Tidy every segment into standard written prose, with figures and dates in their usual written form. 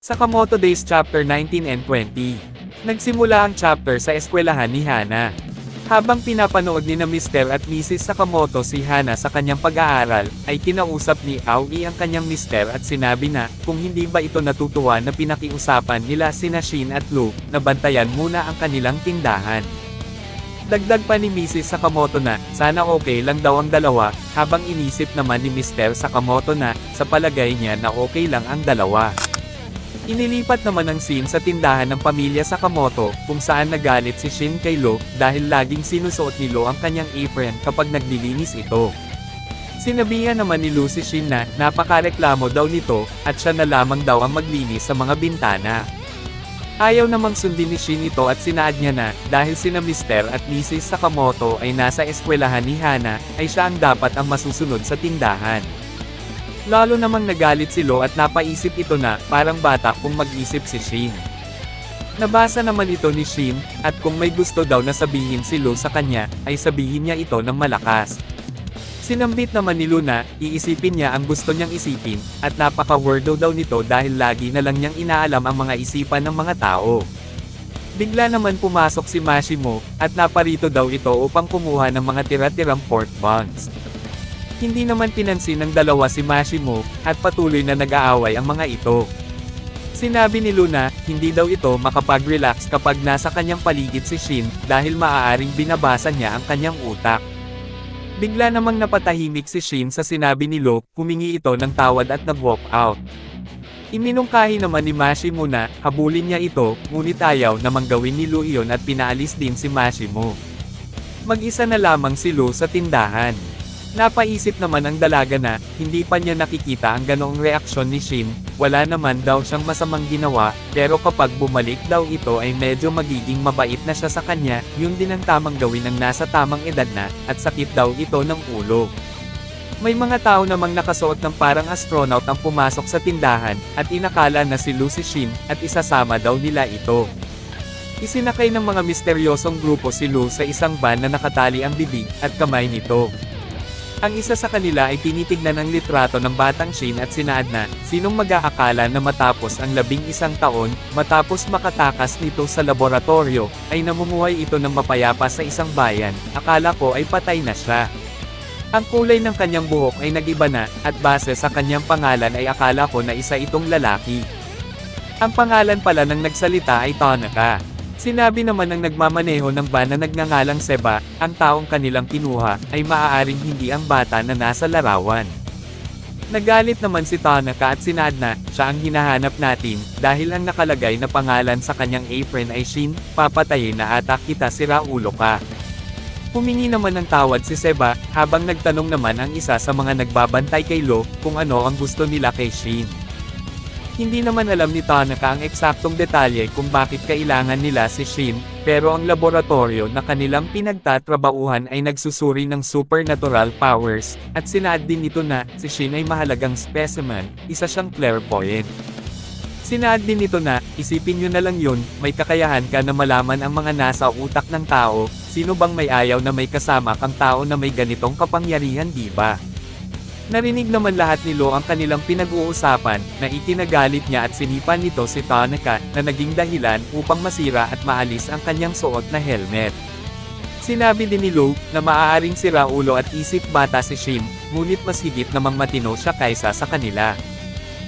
Sakamoto Days Chapter 19 and 20. Nagsimula ang chapter sa eskwelahan ni Hana. Habang pinapanood ni na Mr. at Mrs. Sakamoto si Hana sa kanyang pag-aaral, ay kinausap ni Aoi ang kanyang mister at sinabi na, kung hindi ba ito natutuwa na pinakiusapan nila sina Shin at Lu, na bantayan muna ang kanilang tindahan. Dagdag pa ni Mrs. Sakamoto na, sana okay lang daw ang dalawa, habang inisip naman ni Mr. Sakamoto na, sa palagay niya na okay lang ang dalawa. Inilipat naman ang scene sa tindahan ng pamilya Sakamoto, kung saan nagalit si Shin kay Lo, dahil laging sinusuot ni Lo ang kanyang apron kapag naglilinis ito. Sinabihan naman ni Lo si Shin na, napakareklamo daw nito, at siya na lamang daw ang maglinis sa mga bintana. Ayaw namang sundin ni Shin ito at sinaad niya na, dahil sina Mr. at Mrs. Sakamoto ay nasa eskwelahan ni Hana, ay siya ang dapat ang masusunod sa tindahan. Lalo namang nagalit si Lo at napaisip ito na, parang bata kung mag-isip si Shin. Nabasa naman ito ni Shin, at kung may gusto daw na sabihin si Lo sa kanya, ay sabihin niya ito ng malakas. Sinambit naman ni Lo na, iisipin niya ang gusto niyang isipin, at napaka-weirdo daw nito dahil lagi na lang niyang inaalam ang mga isipan ng mga tao. Bigla naman pumasok si Mashimo, at naparito daw ito upang kumuha ng mga tira-tirang pork buns. Hindi naman pinansin ng dalawa si Mashimo, at patuloy na nag-aaway ang mga ito. Sinabi ni Luna, hindi daw ito makapag-relax kapag nasa kanyang paligid si Shin, dahil maaaring binabasa niya ang kanyang utak. Bigla namang napatahimik si Shin sa sinabi ni Lo, humingi ito ng tawad at nag-walk out. Iminungkahi naman ni Mashimo na, habulin niya ito, ngunit ayaw namang gawin ni Lo iyon at pinaalis din si Mashimo. Mag-isa na lamang si Lo sa tindahan. Napaisip naman ang dalaga na, hindi pa niya nakikita ang ganoong reaksyon ni Shin, wala naman daw siyang masamang ginawa, pero kapag bumalik daw ito ay medyo magiging mabait na siya sa kanya, yun din ang tamang gawin ng nasa tamang edad na, at sakit daw ito ng ulo. May mga tao namang nakasuot ng parang astronaut ang pumasok sa tindahan, at inakala na si Lu si Shin, at isasama daw nila ito. Isinakay ng mga misteryosong grupo si Lu sa isang van na nakatali ang bibig, at kamay nito. Ang isa sa kanila ay tinitignan ang litrato ng batang Shin at sinaad na, sinong mag-aakala na matapos ang 11 taon, matapos makatakas nito sa laboratorio, ay namumuhay ito ng mapayapa sa isang bayan, akala ko ay patay na siya. Ang kulay ng kanyang buhok ay nag-iba na, at base sa kanyang pangalan ay akala ko na isa itong lalaki. Ang pangalan pala ng nagsalita ay Tanaka. Sinabi naman ng nagmamaneho ng van na nagngangalang Seba, ang taong kanilang kinuha, ay maaaring hindi ang bata na nasa larawan. Nagalit naman si Tanaka at sinaad na, siya ang hinahanap natin, dahil ang nakalagay na pangalan sa kanyang apron ay Shin, papatayin na ata kita sira ulo ka. Humingi naman ng tawad si Seba, habang nagtanong naman ang isa sa mga nagbabantay kay Lo, kung ano ang gusto nila kay Shin. Hindi naman alam ni Tanaka ang eksaktong detalye kung bakit kailangan nila si Shin, pero ang laboratorio na kanilang pinagtatrabauhan ay nagsusuri ng supernatural powers, at sinaad din nito na, si Shin ay mahalagang specimen, isa siyang clairvoyant. Sinaad din nito na, isipin nyo na lang yun, may kakayahan ka na malaman ang mga nasa utak ng tao, sino bang may ayaw na may kasama kang tao na may ganitong kapangyarihan, diba? Narinig naman lahat ni Lo ang kanilang pinag-uusapan, na ikinagalit niya at sinipan nito si Tanaka, na naging dahilan upang masira at maalis ang kanyang suot na helmet. Sinabi din ni Lo, na maaaring sira ulo at isip bata si Shin, ngunit mas higit namang matino siya kaysa sa kanila.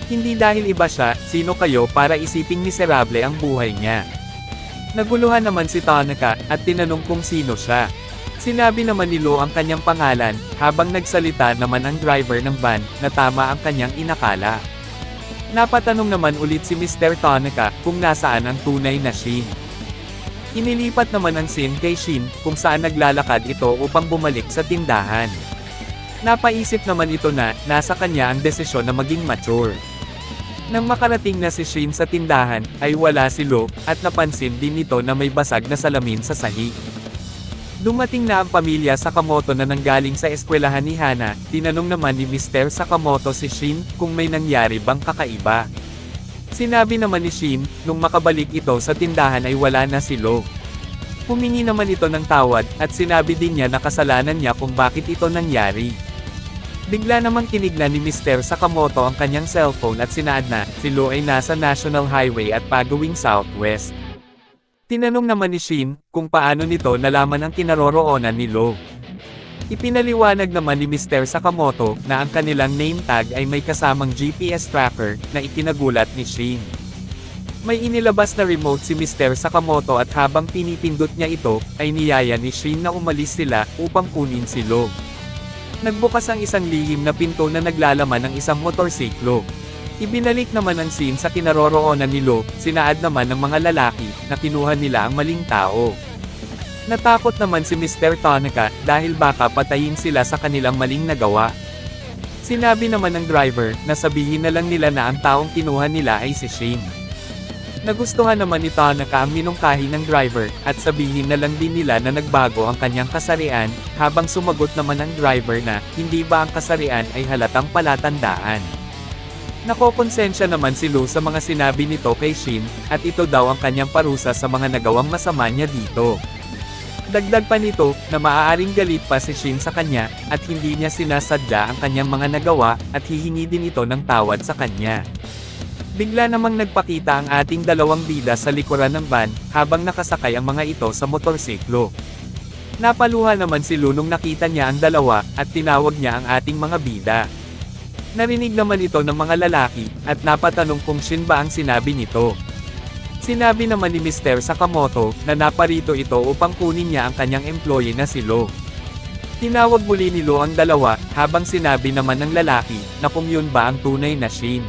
Hindi dahil iba siya, sino kayo para isiping miserable ang buhay niya. Naguluhan naman si Tanaka, at tinanong kung sino siya. Sinabi naman ni Lo ang kanyang pangalan, habang nagsalita naman ang driver ng van, na tama ang kanyang inakala. Napatanong naman ulit si Mr. Tanaka, kung nasaan ang tunay na Shin. Inilipat naman ang scene kay Shin, kung saan naglalakad ito upang bumalik sa tindahan. Napaisip naman ito na, nasa kanya ang desisyon na maging mature. Nang makarating na si Shin sa tindahan, ay wala si Lo, at napansin din nito na may basag na salamin sa sahig. Dumating na ang pamilya Sakamoto na nanggaling sa eskwelahan ni Hana, tinanong naman ni Mr. Sakamoto si Shin, kung may nangyari bang kakaiba. Sinabi naman ni Shin, nung makabalik ito sa tindahan ay wala na si Lo. Humingi naman ito ng tawad, at sinabi din niya na kasalanan niya kung bakit ito nangyari. Bigla namang tinignan ni Mr. Sakamoto ang kanyang cellphone at sinaad na, si Lo ay nasa National Highway at pagawing southwest. Tinanong naman ni Shin, kung paano nito nalaman ang kinaroroonan ni Lo. Ipinaliwanag naman ni Mr. Sakamoto, na ang kanilang name tag ay may kasamang GPS tracker, na ikinagulat ni Shin. May inilabas na remote si Mr. Sakamoto at habang pinipindot niya ito, ay niyaya ni Shin na umalis sila, upang kunin si Lo. Nagbukas ang isang lihim na pinto na naglalaman ng isang motorsiklo. Ibinalik naman ang scene sa kinaroroonan ni Lo, sinaad naman ng mga lalaki, na kinuha nila ang maling tao. Natakot naman si Mr. Tanaka, dahil baka patayin sila sa kanilang maling nagawa. Sinabi naman ng driver, na sabihin na lang nila na ang taong kinuha nila ay si Shin. Nagustuhan naman ni Tanaka ang minungkahi ng driver, at sabihin na lang din nila na nagbago ang kanyang kasarian, habang sumagot naman ang driver na, hindi ba ang kasarian ay halatang palatandaan. Nakokonsensya naman si Lo sa mga sinabi nito kay Shin, at ito daw ang kanyang parusa sa mga nagawang masama niya dito. Dagdag pa nito, na maaaring galit pa si Shin sa kanya, at hindi niya sinasadya ang kanyang mga nagawa, at hihingi din ito ng tawad sa kanya. Bigla namang nagpakita ang ating dalawang bida sa likuran ng van, habang nakasakay ang mga ito sa motorsiklo. Napaluha naman si Lo nung nakita niya ang dalawa, at tinawag niya ang ating mga bida. Narinig naman ito ng mga lalaki, at napatanong kung Shin ba ang sinabi nito. Sinabi naman ni Mr. Sakamoto, na naparito ito upang kunin niya ang kanyang employee na si Lo. Tinawag muli ni Lo ang dalawa, habang sinabi naman ng lalaki, na kung yun ba ang tunay na Shin.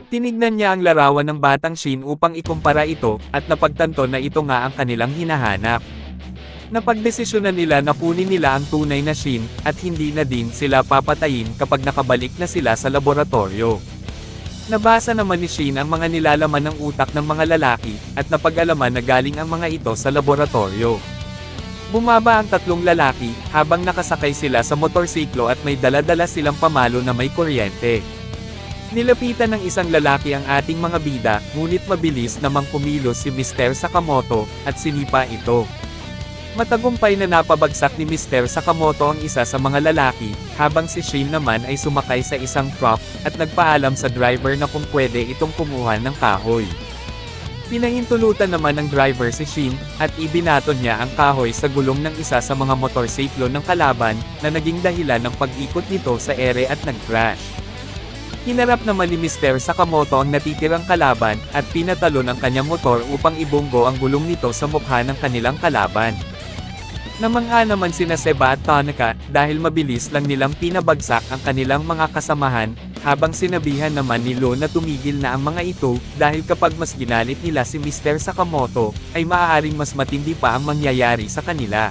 Tinignan niya ang larawan ng batang Shin upang ikumpara ito, at napagtanto na ito nga ang kanilang hinahanap. Napagdesisyonan nila na kunin nila ang tunay na Shin, at hindi na din sila papatayin kapag nakabalik na sila sa laboratorio. Nabasa naman ni Shin ang mga nilalaman ng utak ng mga lalaki, at napag-alaman na galing ang mga ito sa laboratorio. Bumaba ang tatlong lalaki, habang nakasakay sila sa motorsiklo at may dala-dala silang pamalo na may kuryente. Nilapitan ng isang lalaki ang ating mga bida, ngunit mabilis namang kumilos si Mr. Sakamoto, at sinipa ito. Matagumpay na napabagsak ni Mr. Sakamoto ang isa sa mga lalaki, habang si Shin naman ay sumakay sa isang truck, at nagpaalam sa driver na kung pwede itong kumuha ng kahoy. Pinahintulutan naman ng driver si Shin, at ibinaton niya ang kahoy sa gulong ng isa sa mga motorsiklo ng kalaban, na naging dahilan ng pag-ikot nito sa ere at nag-crash. Hinarap naman ni Mr. Sakamoto ang natitirang kalaban, at pinatalon ang kanyang motor upang ibunggo ang gulong nito sa mukha ng kanilang kalaban. Namangha naman sina Seba at Tanaka, dahil mabilis lang nilang pinabagsak ang kanilang mga kasamahan, habang sinabihan naman ni Lo na tumigil na ang mga ito, dahil kapag mas ginalit nila si Mr. Sakamoto, ay maaaring mas matindi pa ang mangyayari sa kanila.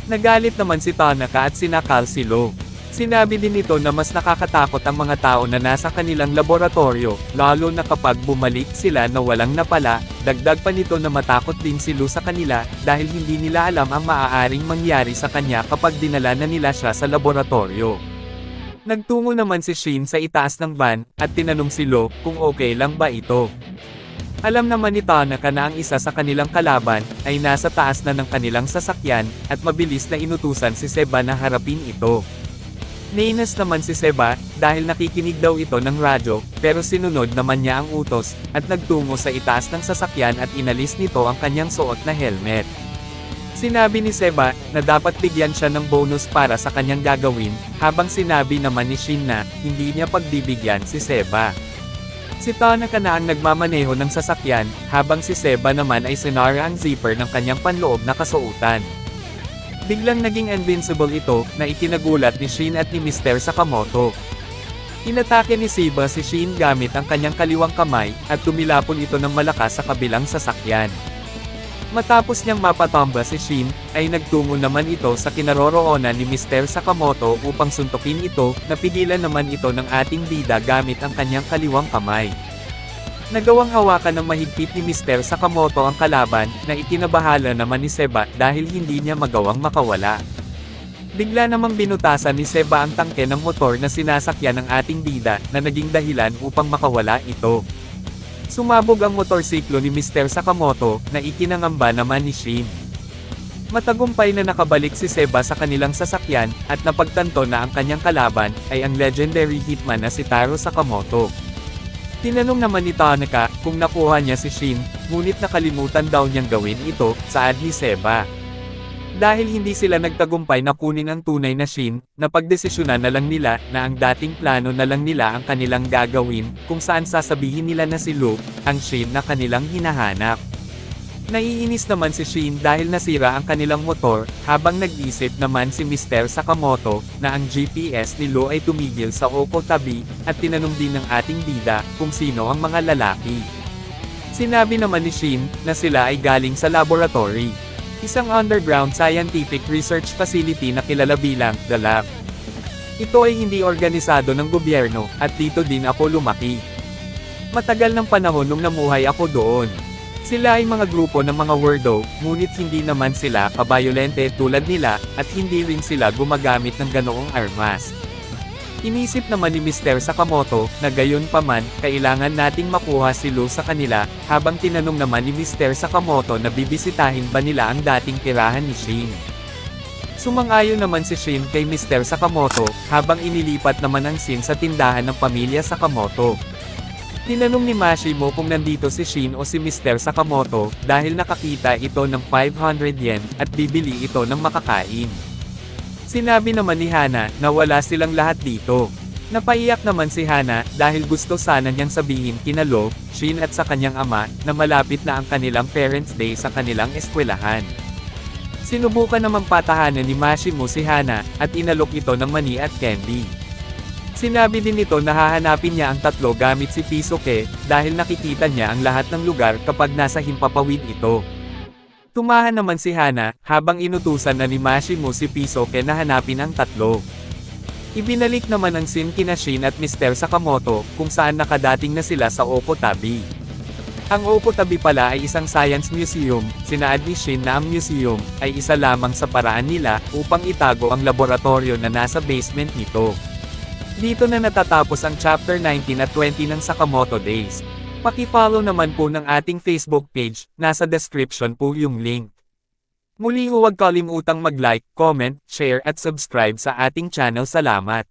Nagalit naman si Tanaka at sinakal si Lo. Sinabi din nito na mas nakakatakot ang mga tao na nasa kanilang laboratorio, lalo na kapag bumalik sila na walang napala. Dagdag pa nito na matakot din si Lo sa kanila, dahil hindi nila alam ang maaaring mangyari sa kanya kapag dinala na nila siya sa laboratorio. Nagtungo naman si Shin sa itaas ng van, at tinanong si Lo, kung okay lang ba ito. Alam naman ni Tanaka na ang isa sa kanilang kalaban, ay nasa taas na ng kanilang sasakyan, at mabilis na inutusan si Seba na harapin ito. Nainis naman si Seba, dahil nakikinig daw ito ng radyo, pero sinunod naman niya ang utos, at nagtungo sa itaas ng sasakyan at inalis nito ang kanyang suot na helmet. Sinabi ni Seba, na dapat bigyan siya ng bonus para sa kanyang gagawin, habang sinabi naman ni Shin na, hindi niya pagbibigyan si Seba. Si Tanaka na ang nagmamaneho ng sasakyan, habang si Seba naman ay sinara ang zipper ng kanyang panloob na kasuotan. Biglang naging invincible ito, na ikinagulat ni Shin at ni Mr. Sakamoto. Inatake ni Seba si Shin gamit ang kanyang kaliwang kamay, at tumilapon ito ng malakas sa kabilang sasakyan. Matapos niyang mapatamba si Shin, ay nagtungo naman ito sa kinaroroonan ni Mr. Sakamoto upang suntukin ito, napigilan naman ito ng ating bida gamit ang kanyang kaliwang kamay. Nagawang hawakan ng mahigpit ni Mr. Sakamoto ang kalaban, na ikinabahala naman ni Seba dahil hindi niya magawang makawala. Bigla namang binutasan ni Seba ang tangke ng motor na sinasakyan ng ating bida, na naging dahilan upang makawala ito. Sumabog ang motorsiklo ni Mr. Sakamoto, na ikinangamba naman ni Shin. Matagumpay na nakabalik si Seba sa kanilang sasakyan, at napagtanto na ang kanyang kalaban, ay ang legendary hitman na si Taro Sakamoto. Tinanong naman ni Tanaka, kung nakuha niya si Shin, ngunit nakalimutan daw niyang gawin ito, saad ni Seba. Dahil hindi sila nagtagumpay na kunin ang tunay na Shin, napagdesisyonan na lang nila, na ang dating plano na lang nila ang kanilang gagawin, kung saan sasabihin nila na si Luke, ang Shin na kanilang hinahanap. Naiinis naman si Shin dahil nasira ang kanilang motor, habang nag-isip naman si Mr. Sakamoto, na ang GPS ni Lo ay tumigil sa Oko tabi, at tinanong din ng ating bida, kung sino ang mga lalaki. Sinabi naman ni Shin, na sila ay galing sa laboratory. Isang underground scientific research facility na kilala bilang, The Lab. Ito ay hindi organisado ng gobyerno, at dito din ako lumaki. Matagal ng panahon nung namuhay ako doon. Sila ay mga grupo ng mga weirdo, ngunit hindi naman sila kabayolente tulad nila, at hindi rin sila gumagamit ng ganoong armas. Inisip naman ni Mr. Sakamoto, na gayon pa man, kailangan nating makuha si Lu sa kanila, habang tinanong naman ni Mr. Sakamoto na bibisitahin ba nila ang dating tirahan ni Shin. Sumang-ayon naman si Shin kay Mr. Sakamoto, habang inilipat naman ang scene sa tindahan ng pamilya Sakamoto. Tinanong ni Mashimo kung nandito si Shin o si Mr. Sakamoto, dahil nakakita ito ng 500 yen, at bibili ito ng makakain. Sinabi naman ni Hana, na wala silang lahat dito. Napaiyak naman si Hana, dahil gusto sana niyang sabihin kina Lo, Shin at sa kanyang ama, na malapit na ang kanilang Parents' Day sa kanilang eskwelahan. Sinubukan naman patahanan ni Mashimo si Hana, at inalok ito ng mani at candy. Sinabi din nito na hahanapin niya ang tatlo gamit si Pisoke, dahil nakikita niya ang lahat ng lugar kapag nasa himpapawid ito. Tumahan naman si Hana, habang inutusan na ni Mashimo si Pisoke na hanapin ang tatlo. Ibinalik naman ang scene kina Shin at Mr. Sakamoto, kung saan nakadating na sila sa Oko tabi. Ang Oko tabi pala ay isang science museum, sinaad ni Shin na ang museum, ay isa lamang sa paraan nila, upang itago ang laboratorio na nasa basement nito. Dito na natatapos ang chapter 19 at 20 ng Sakamoto Days. Paki-follow naman po ng ating Facebook page, nasa description po yung link. Muli huwag kalimutang mag-like, comment, share at subscribe sa ating channel. Salamat.